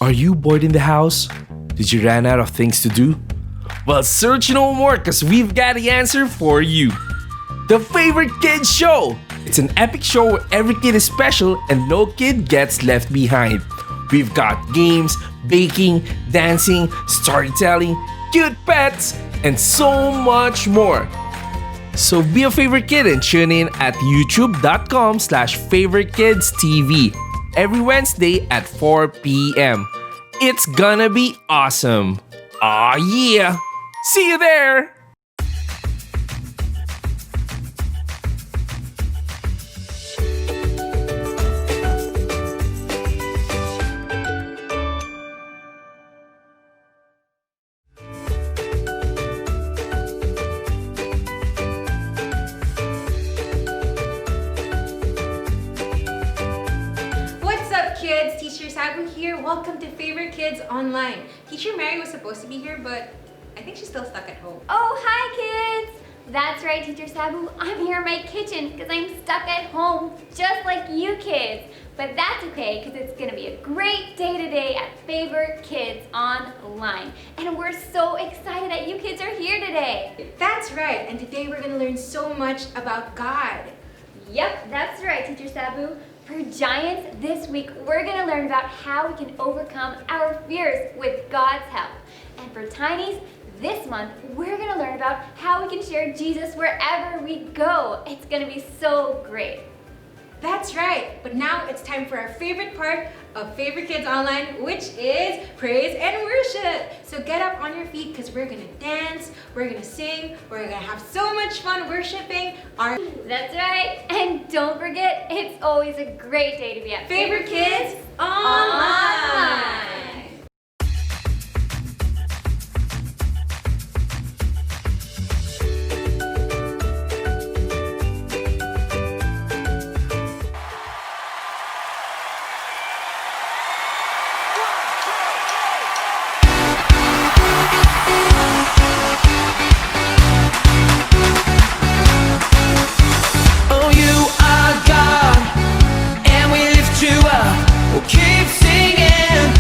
Are you bored in the house? Did you run out of things to do? Well, search no more because we've got the answer for you. The Favorite Kids Show! It's an epic show where every kid is special and no kid gets left behind. We've got games, baking, dancing, storytelling, cute pets, and so much more. So be a favorite kid and tune in at youtube.com/favorkidsTV every Wednesday at 4 p.m. It's gonna be awesome. Aw yeah! See you there! Kids, Teacher Sabu here. Welcome to Favorite Kids Online. Teacher Mary was supposed to be here, but I think she's still stuck at home. Oh, hi kids! That's right, Teacher Sabu. I'm here in my kitchen because I'm stuck at home, just like you kids. But that's okay because it's going to be a great day today at Favorite Kids Online. And we're so excited that you kids are here today. That's right, and today we're going to learn so much about God. Yep, that's right, Teacher Sabu. For Giants, this week we're going to learn about how we can overcome our fears with God's help. And for Tinies, this month we're going to learn about how we can share Jesus wherever we go. It's going to be so great. That's right, but now it's time for our favorite part of Favorite Kids Online, which is praise and worship. So get up on your feet because we're going to dance, we're going to sing, we're going to have so much fun worshiping our... That's right, and don't forget, it's always a great day to be at Favorite Kids Online. Keep singing.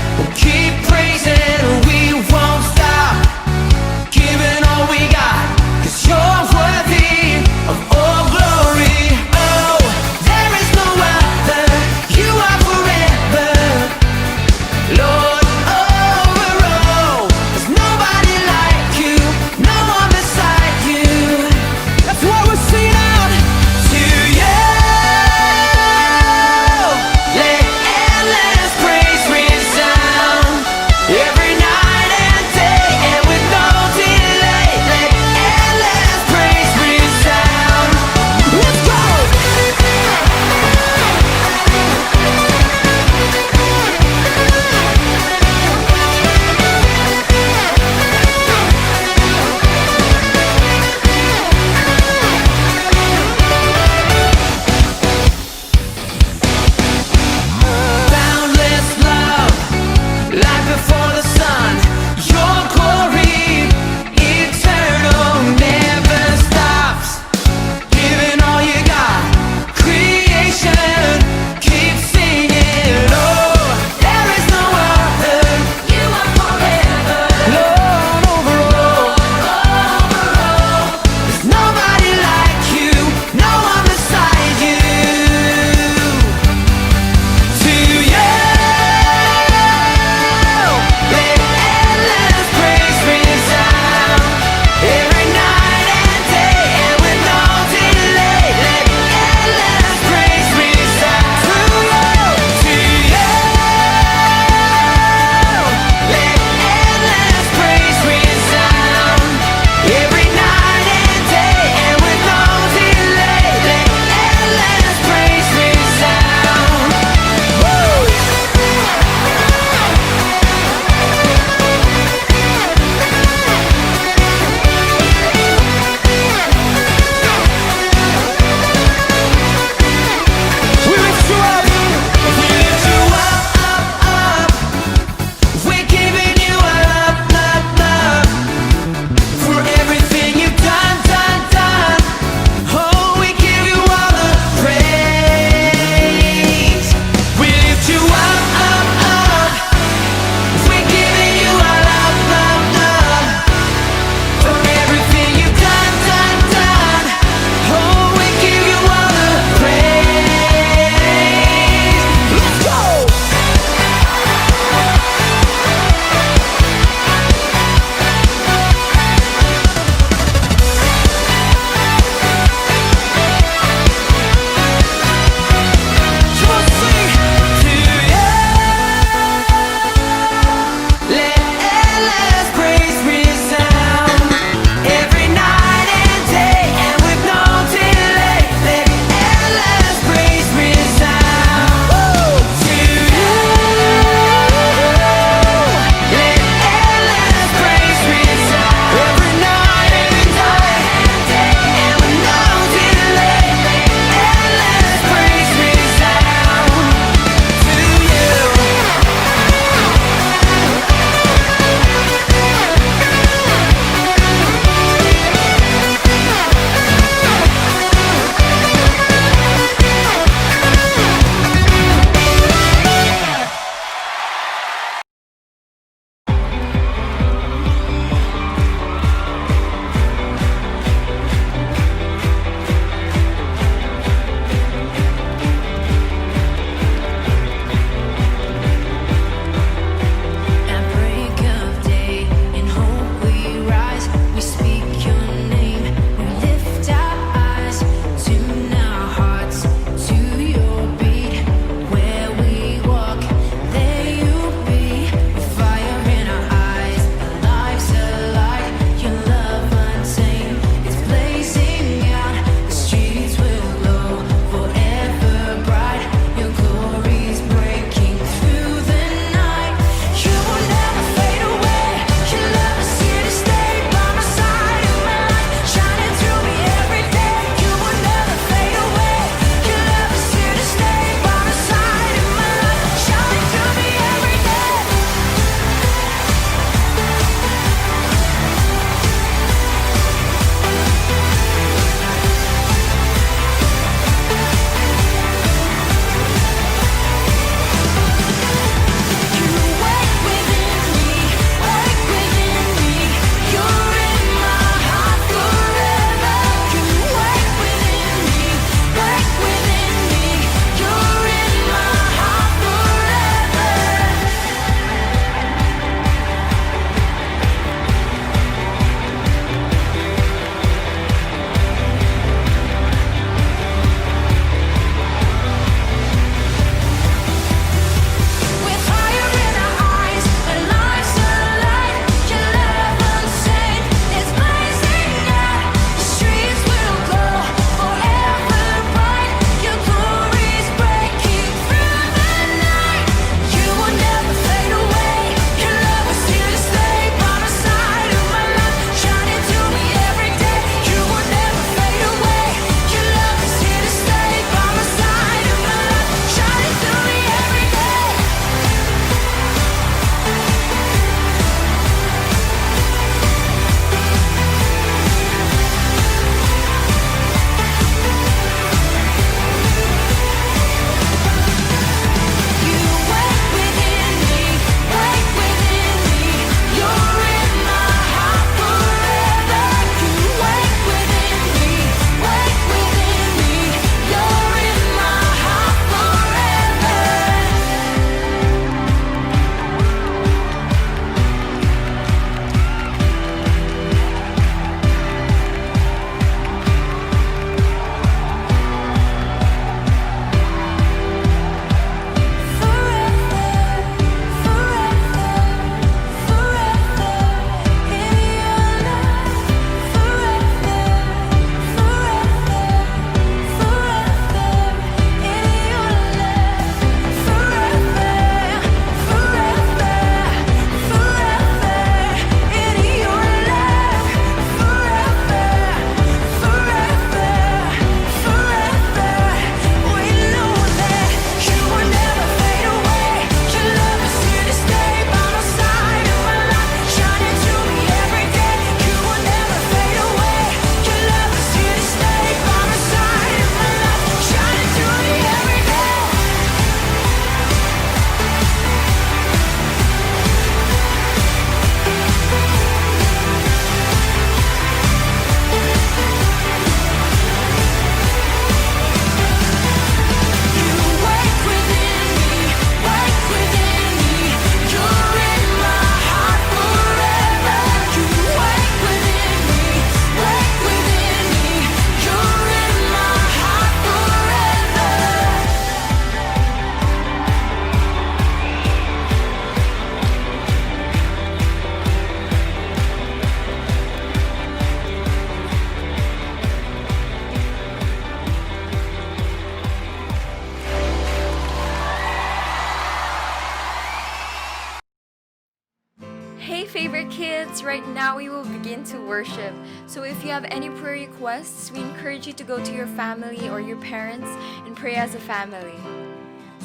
Okay, favorite kids, right now we will begin to worship. So if you have any prayer requests, we encourage you to go to your family or your parents and pray as a family.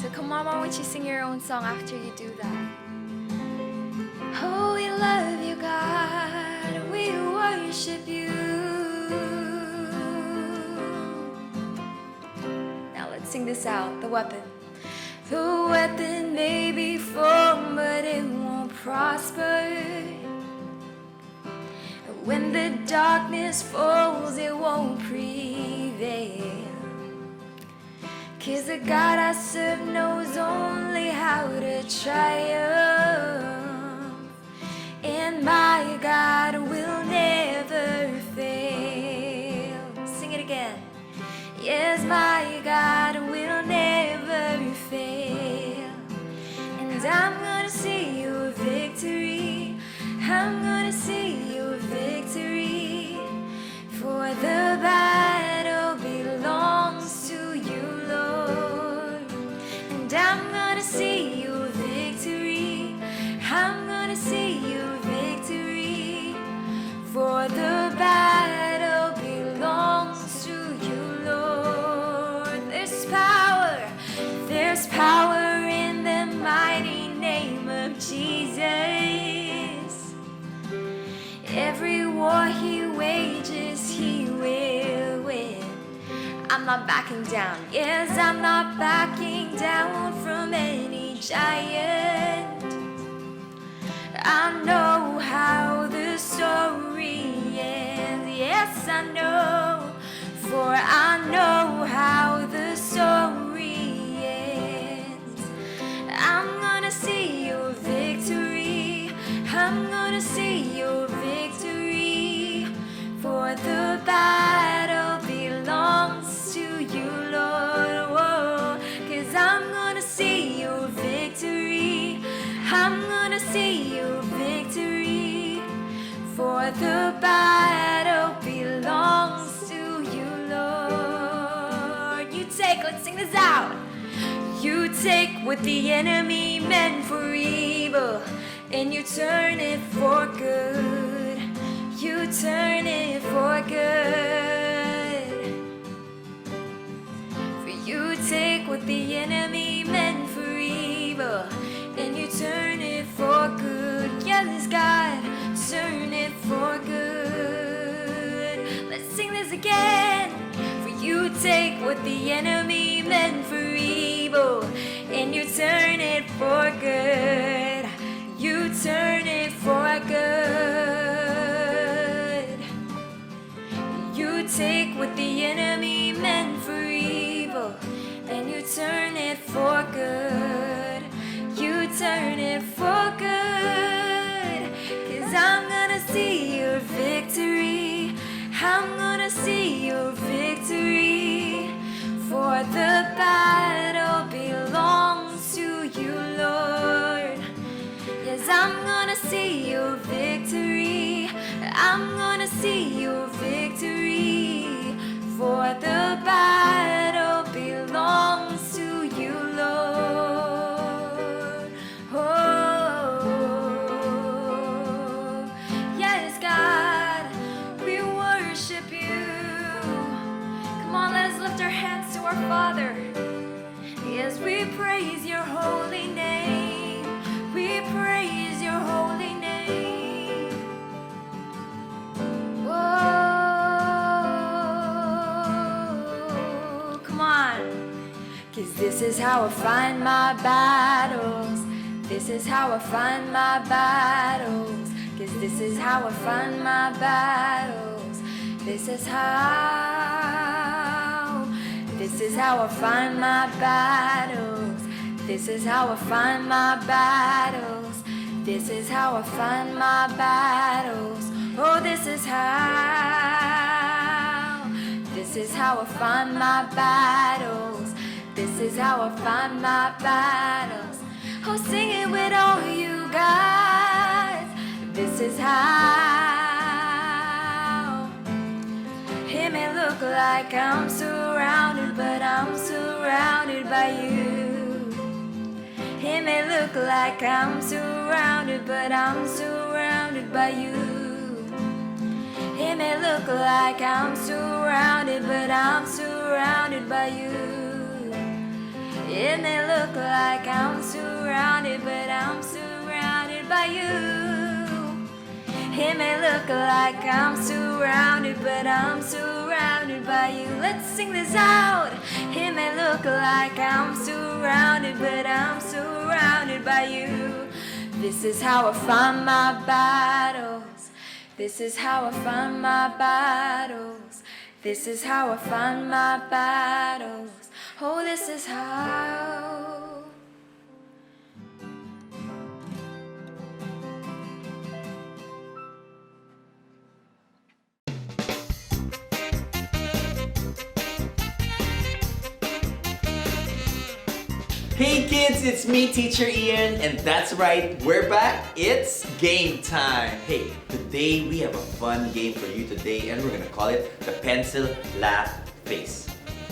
So come on, why don't you sing your own song after you do that? Oh, we love you, God, we worship you. Now let's sing this out, the weapon. The weapon may be formed, but it won't prosper. When the darkness falls, it won't prevail. 'Cause the God I serve knows only how to triumph. And my God will never fail. Sing it again. Yes, my God will never fail. And I'm gonna see your victory. I'm gonna see your victory. For the battle belongs to you, Lord. And I'm gonna see your victory. I'm gonna see your victory. For the battle belongs to you, Lord. There's power in the mighty name of Jesus. Every war he wages, he will win. I'm not backing down. Yes, I'm not backing down from any giant. I know how the story ends. Yes, I know, for I know how the story ends. I'm gonna see your victory. I'm gonna see your victory. For the battle belongs to you, Lord. Whoa. 'Cause I'm gonna see your victory. I'm gonna see your victory. For the battle belongs to you, Lord. Let's sing this out. You take what the enemy meant for evil, and you turn it for good. You turn it for good. For you take what the enemy meant for evil, and you turn it for good. Yes, God, turn it for good. Let's sing this again. For you take what the enemy meant for evil, and you turn it for good. You turn it for good. You take what the enemy meant for evil, and you turn it for good. You turn it for good. 'Cause I'm gonna see your victory. I'm gonna see your victory. For the battle belongs to you, Lord. Yes, I'm gonna see your victory. I'm gonna see your victory. For the battle belongs to you, Lord. Oh, yes, God, we worship you. Come on, let us lift our hands to our Father. Yes, we praise your holy name. We praise your holy name. Whoa, come on. 'Cause this is how I find my battles. This is how I find my battles. 'Cause this is how I find my battles. This is how. This is how I find my battles. This is how I find my battles. This is how I find my battles. Oh, this is how. This is how I find my battles. This is how I find my battles. Oh, sing it with all you guys. This is how. It may look like I'm surrounded, but I'm surrounded by you. It may look like I'm surrounded, but I'm surrounded surrounded by you. It may look like I'm surrounded, but I'm surrounded by you. It may look like I'm surrounded, but I'm surrounded by you. It may look like I'm surrounded, but I'm surrounded by you. Let's sing this out. It may look like I'm surrounded, but I'm surrounded by you. This is how I find my battles. This is how I find my battles. This is how I find my battles. Oh, this is how. Hey kids, it's me, Teacher Ian, and that's right, we're back. It's game time. Hey, today we have a fun game for you today, and we're gonna call it the pencil laugh face.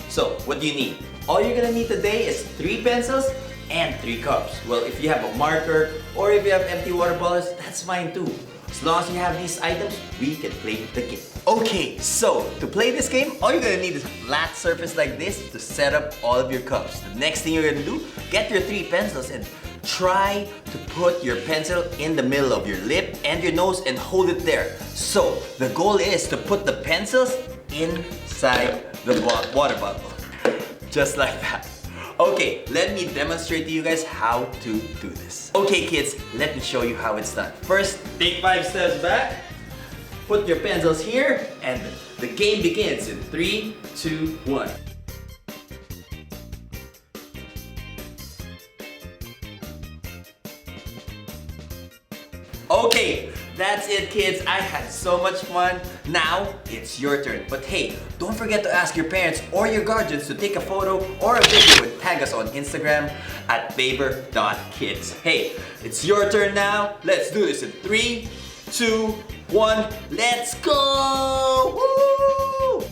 So, what do you need? All you're gonna need today is 3 pencils and 3 cups. Well, if you have a marker or if you have empty water bottles, that's fine too. As long as you have these items, we can play the game. Okay, so to play this game, all you're gonna need is a flat surface like this to set up all of your cups. The next thing you're gonna do, get your 3 pencils and try to put your pencil in the middle of your lip and your nose and hold it there. So the goal is to put the pencils inside the water bottle. Just like that. Okay, let me demonstrate to you guys how to do this. Okay kids, let me show you how it's done. First, take 5 steps back, put your pencils here, and the game begins in 3, 2, 1. Okay, that's it kids. I had so much fun. Now, it's your turn. But hey, don't forget to ask your parents or your guardians to take a photo or a video and tag us on Instagram at favor.kids. Hey, it's your turn now. Let's do this in 3, 2, 1. Let's go! Woo!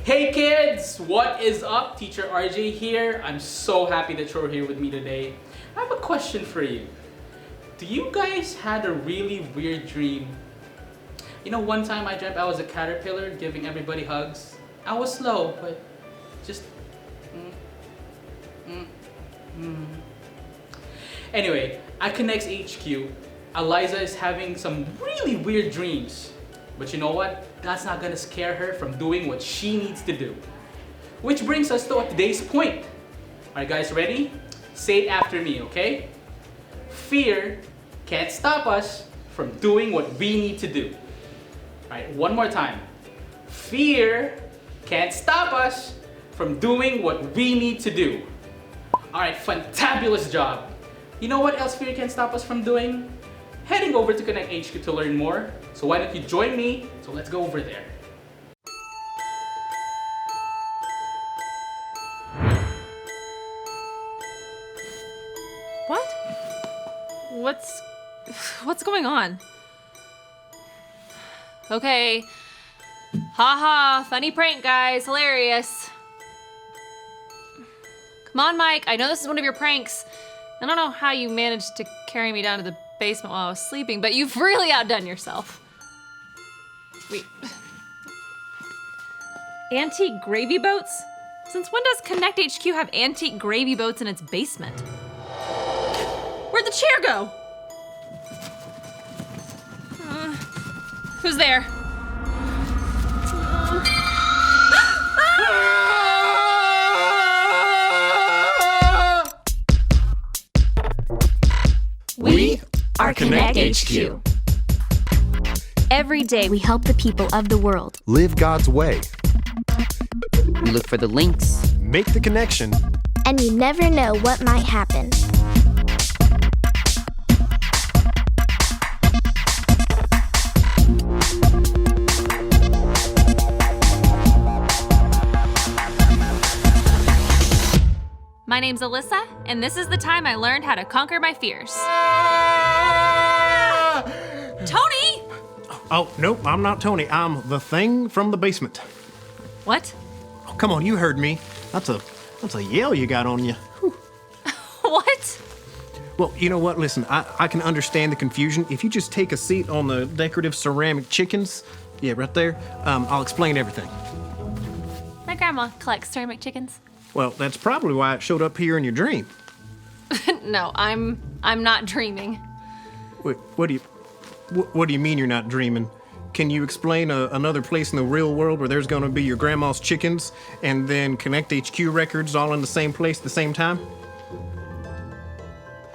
Hey kids, what is up? Teacher RJ here. I'm so happy that you're here with me today. I have a question for you. Do you guys had a really weird dream? You know, one time I dreamt I was a caterpillar giving everybody hugs. I was slow, but just... Anyway, at Connects HQ, Eliza is having some really weird dreams. But you know what? That's not gonna scare her from doing what she needs to do. Which brings us to today's point. Alright guys, ready? Say it after me, okay? Fear can't stop us from doing what we need to do. Alright, one more time. Fear can't stop us from doing what we need to do. Alright, fantabulous job. You know what else fear can't stop us from doing? Heading over to Connect HQ to learn more. So why don't you join me? So let's go over there. What? What's going on? Okay. Haha, funny prank, guys. Hilarious. Come on, Mike. I know this is one of your pranks. I don't know how you managed to carry me down to the basement while I was sleeping, but you've really outdone yourself. Wait. Antique gravy boats? Since when does Connect HQ have antique gravy boats in its basement? Where'd the chair go? Who's there? We are Connect HQ. Every day we help the people of the world. Live God's way. We look for the links. Make the connection. And you never know what might happen. My name's Alyssa, and this is the time I learned how to conquer my fears. Tony! Oh, nope, I'm not Tony. I'm the thing from the basement. What? Oh, come on, you heard me. That's a yell you got on you. Whew. What? Well, you know what? Listen, I can understand the confusion. If you just take a seat on the decorative ceramic chickens, yeah, right there, I'll explain everything. My grandma collects ceramic chickens. Well, that's probably why it showed up here in your dream. No, I'm not dreaming. Wait, what do you mean you're not dreaming? Can you explain another place in the real world where there's going to be your grandma's chickens and then Connect HQ records all in the same place at the same time?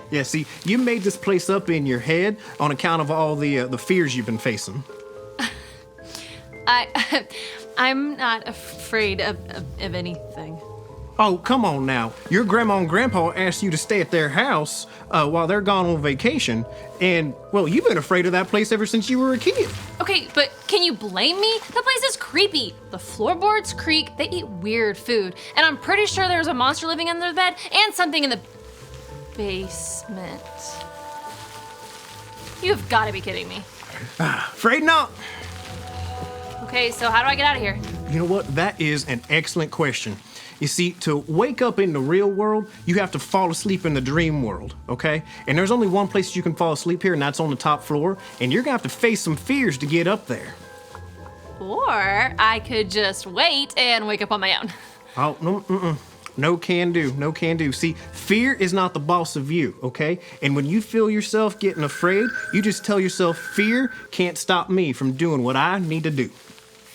Yeah, see, you made this place up in your head on account of all the fears you've been facing. I'm not afraid of anything. Oh, come on now. Your grandma and grandpa asked you to stay at their house while they're gone on vacation. And, well, you've been afraid of that place ever since you were a kid. Okay, but can you blame me? That place is creepy. The floorboards creak, they eat weird food. And I'm pretty sure there's a monster living under the bed and something in the basement. You've got to be kidding me. Afraid not. Okay, so how do I get out of here? You know what? That is an excellent question. You see, to wake up in the real world, you have to fall asleep in the dream world, okay? And there's only one place you can fall asleep here, and that's on the top floor. And you're gonna have to face some fears to get up there. Or I could just wait and wake up on my own. Oh, no, no can do, no can do. See, fear is not the boss of you, okay? And when you feel yourself getting afraid, you just tell yourself, fear can't stop me from doing what I need to do.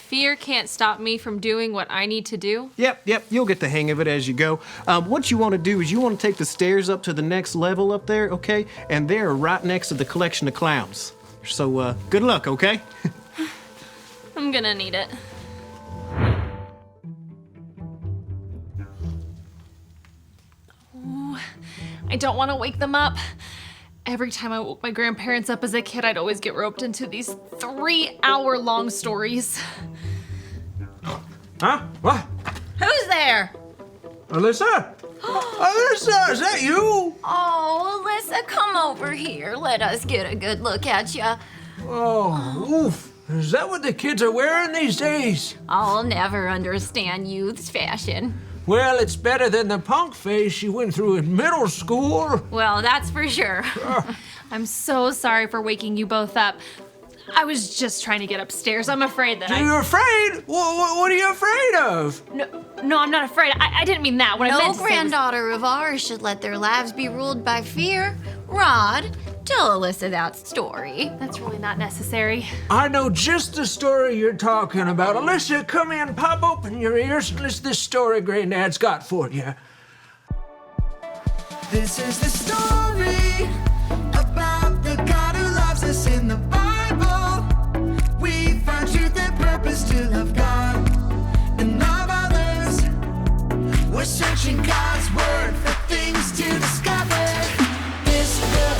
Fear can't stop me from doing what I need to do? Yep, you'll get the hang of it as you go. What you want to do is you want to take the stairs up to the next level up there, okay? And they're right next to the collection of clowns. So, good luck, okay? I'm gonna need it. Ooh, I don't want to wake them up. Every time I woke my grandparents up as a kid, I'd always get roped into these 3-hour-long stories. Huh? What? Who's there? Alyssa? Alyssa, is that you? Oh, Alyssa, come over here. Let us get a good look at you. Oh, oof. Is that what the kids are wearing these days? I'll never understand youth's fashion. Well, it's better than the punk phase she went through in middle school. Well, that's for sure. I'm so sorry for waking you both up. I was just trying to get upstairs. I'm afraid that You're afraid? What are you afraid of? No, I'm not afraid. I didn't mean that. What I meant No to say was... granddaughter of ours should let their lives be ruled by fear. Rod, tell Alyssa that story. That's really not necessary. I know just the story you're talking about. Alyssa, come in, pop open your ears, and listen to this story Granddad's got for you. This is the story about the God who loves us in the Bible. We find truth and purpose to love God and love others. We're searching God's word for things to discover. This book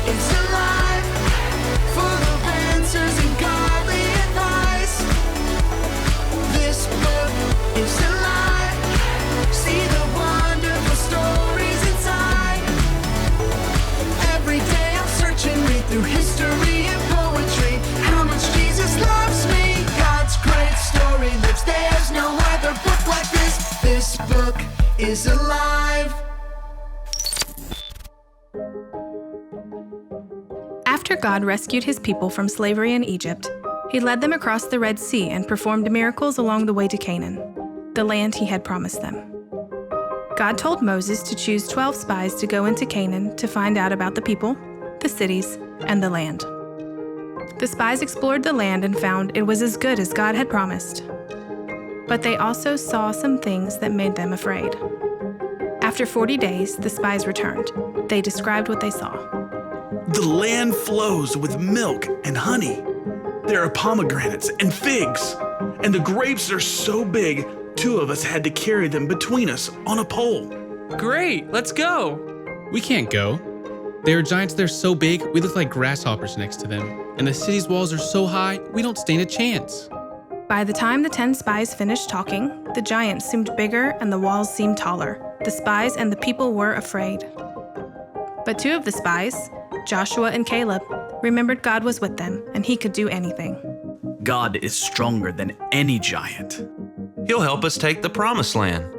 is alive, full of answers and godly advice. This book is alive. See the wonderful stories inside. Every day I'm searching, read through history and poetry. How much Jesus loves me. God's great story lives. There's no other book like this. This book is alive. God rescued his people from slavery in Egypt, he led them across the Red Sea and performed miracles along the way to Canaan, the land he had promised them. God told Moses to choose 12 spies to go into Canaan to find out about the people, the cities, and the land. The spies explored the land and found it was as good as God had promised. But they also saw some things that made them afraid. After 40 days, the spies returned. They described what they saw. The land flows with milk and honey. There are pomegranates and figs, and the grapes are so big, 2 of us had to carry them between us on a pole. Great, let's go. We can't go. There are giants that are so big, we look like grasshoppers next to them. And the city's walls are so high, we don't stand a chance. By the time the 10 spies finished talking, the giants seemed bigger and the walls seemed taller. The spies and the people were afraid. But 2 of the spies, Joshua and Caleb, remembered God was with them and he could do anything. God is stronger than any giant. He'll help us take the promised land.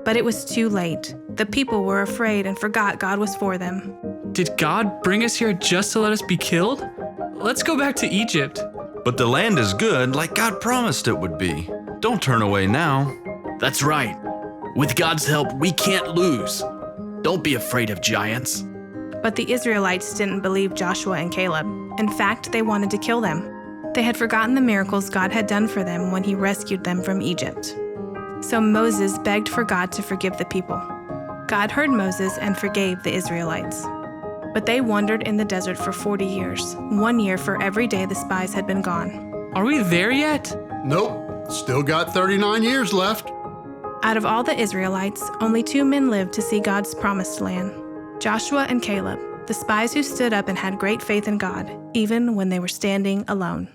But it was too late. The people were afraid and forgot God was for them. Did God bring us here just to let us be killed? Let's go back to Egypt. But the land is good like God promised it would be. Don't turn away now. That's right. With God's help, we can't lose. Don't be afraid of giants. But the Israelites didn't believe Joshua and Caleb. In fact, they wanted to kill them. They had forgotten the miracles God had done for them when he rescued them from Egypt. So Moses begged for God to forgive the people. God heard Moses and forgave the Israelites. But they wandered in the desert for 40 years, 1 year for every day the spies had been gone. Are we there yet? Nope, still got 39 years left. Out of all the Israelites, only 2 men lived to see God's promised land. Joshua and Caleb, the spies who stood up and had great faith in God, even when they were standing alone.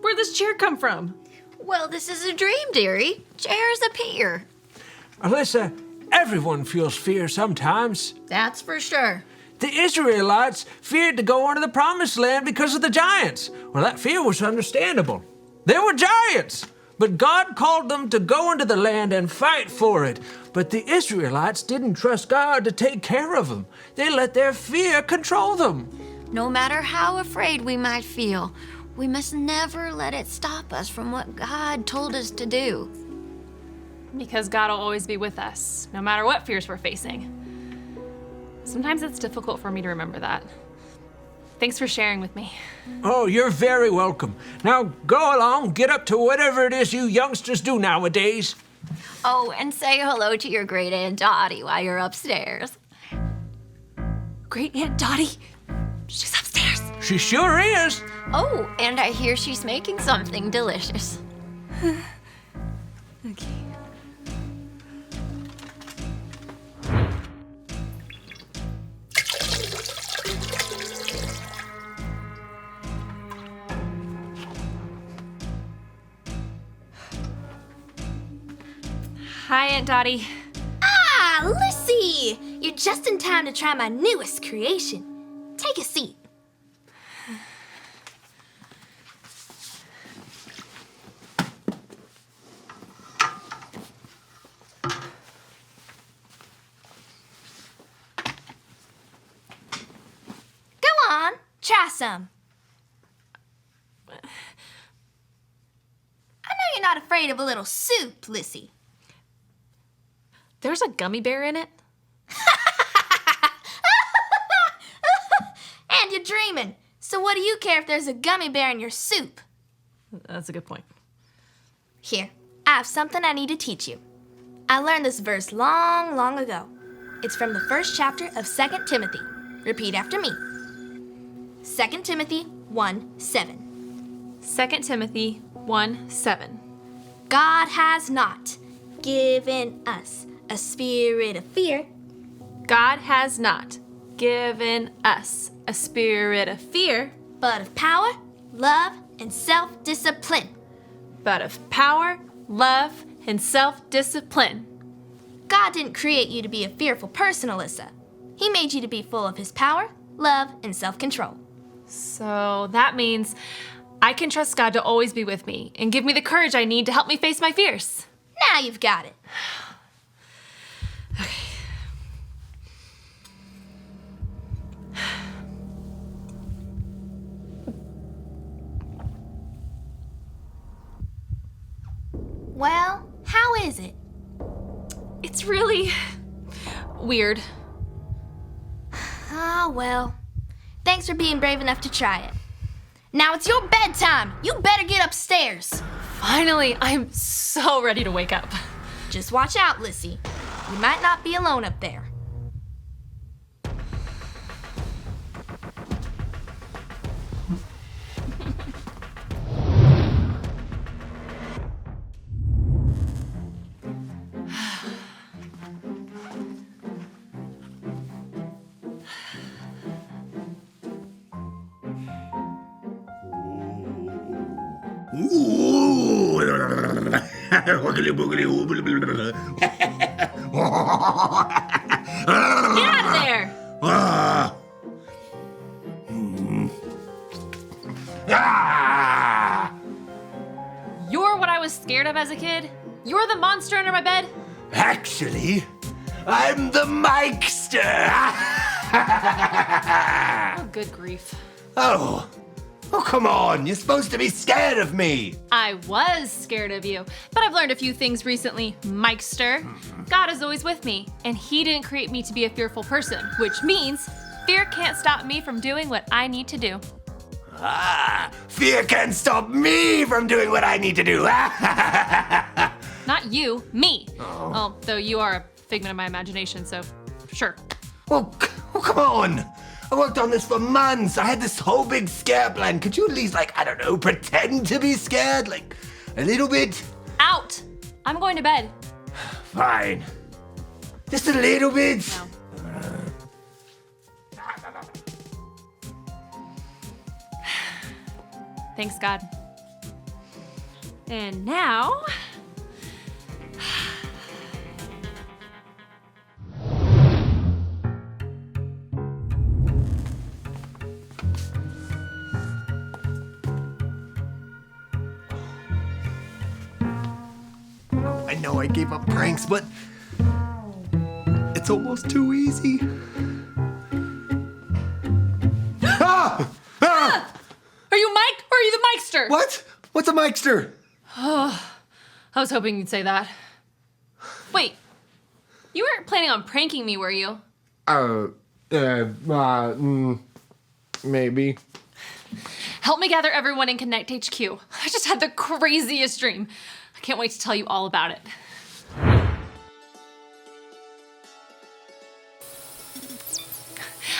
Where'd this chair come from? Well, this is a dream, dearie. Chairs appear. Alyssa, everyone feels fear sometimes. That's for sure. The Israelites feared to go into the promised land because of the giants. Well, that fear was understandable. They were giants. But God called them to go into the land and fight for it. But the Israelites didn't trust God to take care of them. They let their fear control them. No matter how afraid we might feel, we must never let it stop us from what God told us to do. Because God will always be with us, no matter what fears we're facing. Sometimes it's difficult for me to remember that. Thanks for sharing with me. Oh, you're very welcome. Now go along, get up to whatever it is you youngsters do nowadays. Oh, and say hello to your great Aunt Dottie while you're upstairs. Great Aunt Dottie? She's upstairs. She sure is. Oh, and I hear she's making something delicious. Okay. Hi, Aunt Dottie. Ah, Lissy! You're just in time to try my newest creation. Take a seat. Go on, try some. I know you're not afraid of a little soup, Lissy. There's a gummy bear in it? And you're dreaming. So what do you care if there's a gummy bear in your soup? That's a good point. Here, I have something I need to teach you. I learned this verse long, long ago. It's from the first chapter of 2 Timothy. Repeat after me. 2 Timothy 1:7. 2 Timothy 1:7. God has not given us a spirit of fear. God has not given us a spirit of fear, but of power, love, and self-discipline. But of power, love, and self-discipline. God didn't create you to be a fearful person, Alyssa. He made you to be full of his power, love, and self-control. So that means I can trust God to always be with me and give me the courage I need to help me face my fears. Now you've got it. It's really weird. Ah, well. Thanks for being brave enough to try it. Now it's your bedtime. You better get upstairs. Finally, I'm so ready to wake up. Just watch out, Lissy. You might not be alone up there. Get out of there! You're what I was scared of as a kid? You're the monster under my bed? Actually, I'm the Mikester. Oh, good grief. Oh, come on. You're supposed to be scared of me. I was scared of you, but I've learned a few things recently, Mikester. God is always with me, and He didn't create me to be a fearful person, which means fear can't stop me from doing what I need to do. Fear can't stop me from doing what I need to do. Not you, me. Oh, though you are a figment of my imagination, so sure. Well, come on. I worked on this for months. I had this whole big scare plan. Could you at least, pretend to be scared? A little bit? Out! I'm going to bed. Fine. Just a little bit? No. Thanks, God. And now... I know I gave up pranks, but it's almost too easy. Are you Mike or are you the Mikester? What? What's a Mikester? Oh, I was hoping you'd say that. Wait, you weren't planning on pranking me, were you? Maybe. Help me gather everyone in Connect HQ. I just had the craziest dream. I can't wait to tell you all about it.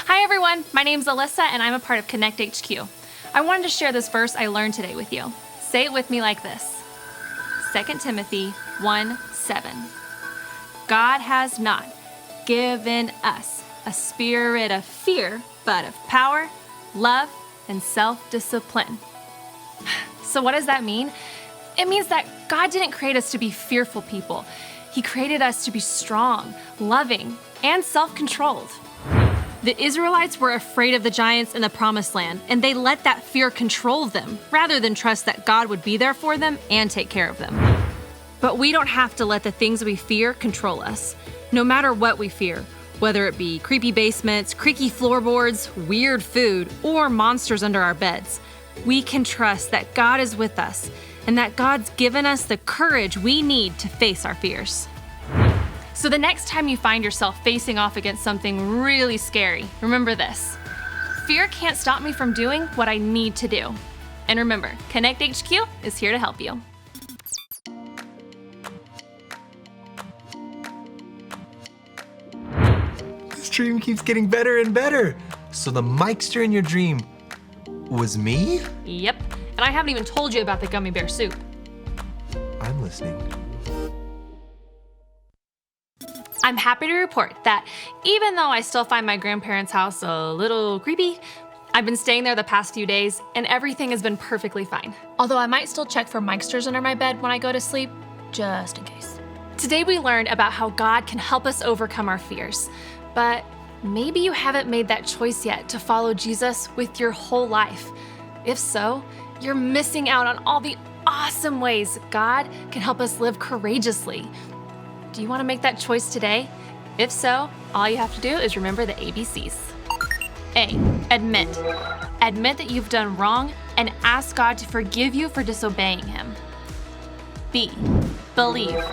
Hi everyone, my name's Alyssa and I'm a part of Connect HQ. I wanted to share this verse I learned today with you. Say it with me like this. 2 Timothy 1:7. God has not given us a spirit of fear, but of power, love, and self-discipline. So what does that mean? It means that God didn't create us to be fearful people. He created us to be strong, loving, and self-controlled. The Israelites were afraid of the giants in the Promised Land, and they let that fear control them, rather than trust that God would be there for them and take care of them. But we don't have to let the things we fear control us. No matter what we fear, whether it be creepy basements, creaky floorboards, weird food, or monsters under our beds, we can trust that God is with us, and that God's given us the courage we need to face our fears. So the next time you find yourself facing off against something really scary, remember this. Fear can't stop me from doing what I need to do. And remember, Connect HQ is here to help you. This dream keeps getting better and better. So the Mikester in your dream was me? Yep, and I haven't even told you about the gummy bear soup. I'm listening. I'm happy to report that even though I still find my grandparents' house a little creepy, I've been staying there the past few days and everything has been perfectly fine. Although I might still check for Mikesters under my bed when I go to sleep, just in case. Today we learned about how God can help us overcome our fears, but maybe you haven't made that choice yet to follow Jesus with your whole life. If so, you're missing out on all the awesome ways God can help us live courageously. Do you want to make that choice today? If so, all you have to do is remember the ABCs. A, admit. Admit that you've done wrong and ask God to forgive you for disobeying Him. B, believe.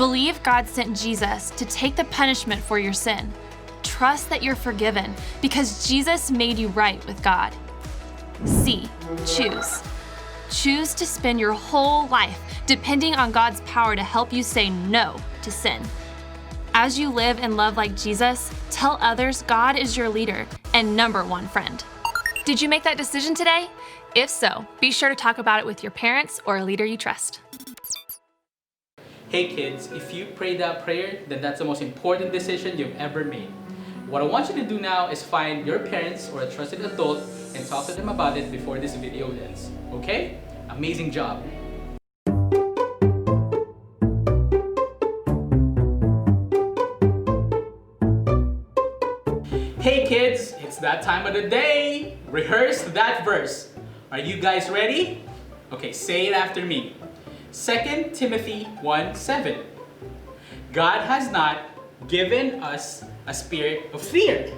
Believe God sent Jesus to take the punishment for your sin. Trust that you're forgiven because Jesus made you right with God. C. Choose. Choose to spend your whole life depending on God's power to help you say no to sin. As you live and love like Jesus, tell others God is your leader and number one friend. Did you make that decision today? If so, be sure to talk about it with your parents or a leader you trust. Hey kids, if you prayed that prayer, then that's the most important decision you've ever made. What I want you to do now is find your parents or a trusted adult and talk to them about it before this video ends. Okay? Amazing job. Hey kids, it's that time of the day. Rehearse that verse. Are you guys ready? Okay, say it after me. 2 Timothy 1:7. God has not given us a spirit of fear,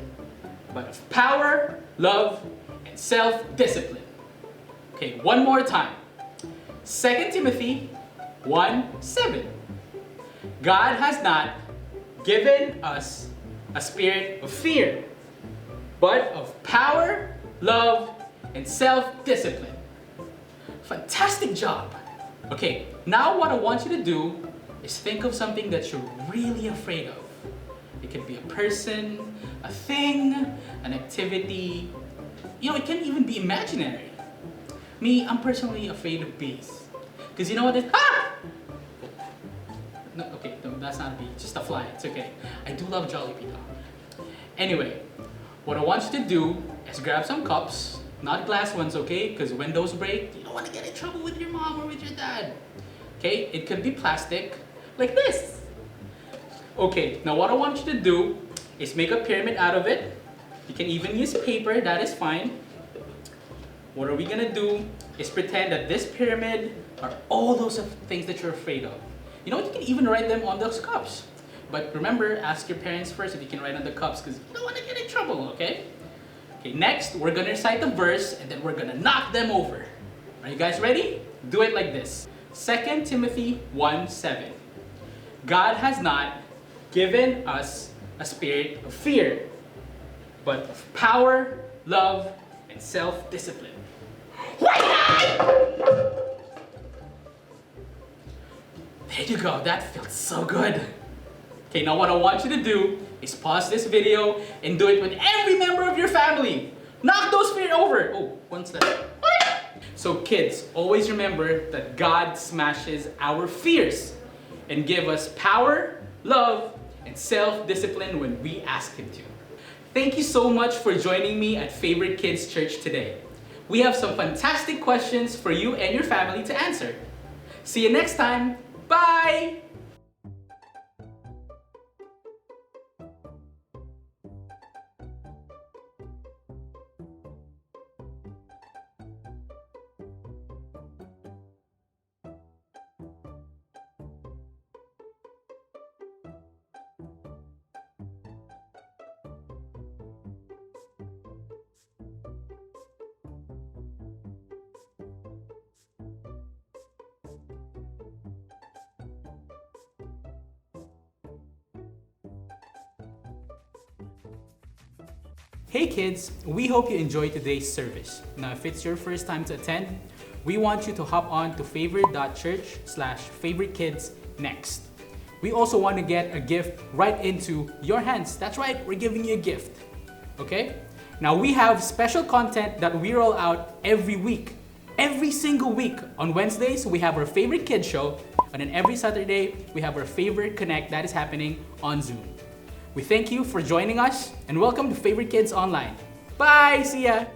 but of power, love, and self-discipline. Okay, one more time. 2 Timothy 1:7. God has not given us a spirit of fear, but of power, love, and self-discipline. Fantastic job! Okay, now what I want you to do is think of something that you're really afraid of. It could be a person, a thing, an activity. You know, it can even be imaginary. Me, I'm personally afraid of bees. Because you know what it is? Ah! No, okay, no, that's not a bee, just a fly, it's okay. I do love Jollibee though. Anyway, what I want you to do is grab some cups, not glass ones, okay? Because when those break, you don't want to get in trouble with your mom or with your dad. Okay, it could be plastic, like this. Okay, now what I want you to do is make a pyramid out of it. You can even use paper, that is fine. What are we gonna do is pretend that this pyramid are all those things that you're afraid of. You know what, you can even write them on those cups. But remember, ask your parents first if you can write on the cups because you don't want to get in trouble, okay? Okay, next, we're gonna recite the verse and then we're gonna knock them over. Are you guys ready? Do it like this. 2 Timothy 1:7. God has not given us a spirit of fear, but of power, love, and self-discipline. There you go, that feels so good. Okay, now what I want you to do is pause this video and do it with every member of your family. Knock those fear over. Oh, one step. So kids, always remember that God smashes our fears and give us power, love, and self-discipline when we ask Him to. Thank you so much for joining me at Favorite Kids Church today. We have some fantastic questions for you and your family to answer. See you next time. Bye! Hey kids, we hope you enjoyed today's service. Now if it's your first time to attend, we want you to hop on to favor.church/favorkidsnext. We also want to get a gift right into your hands. That's right, we're giving you a gift. Okay? Now we have special content that we roll out every week. Every single week. On Wednesdays, we have our Favorite Kids show. And then every Saturday, we have our Favorite Connect that is happening on Zoom. We thank you for joining us and welcome to Favorite Kids Online. Bye! See ya!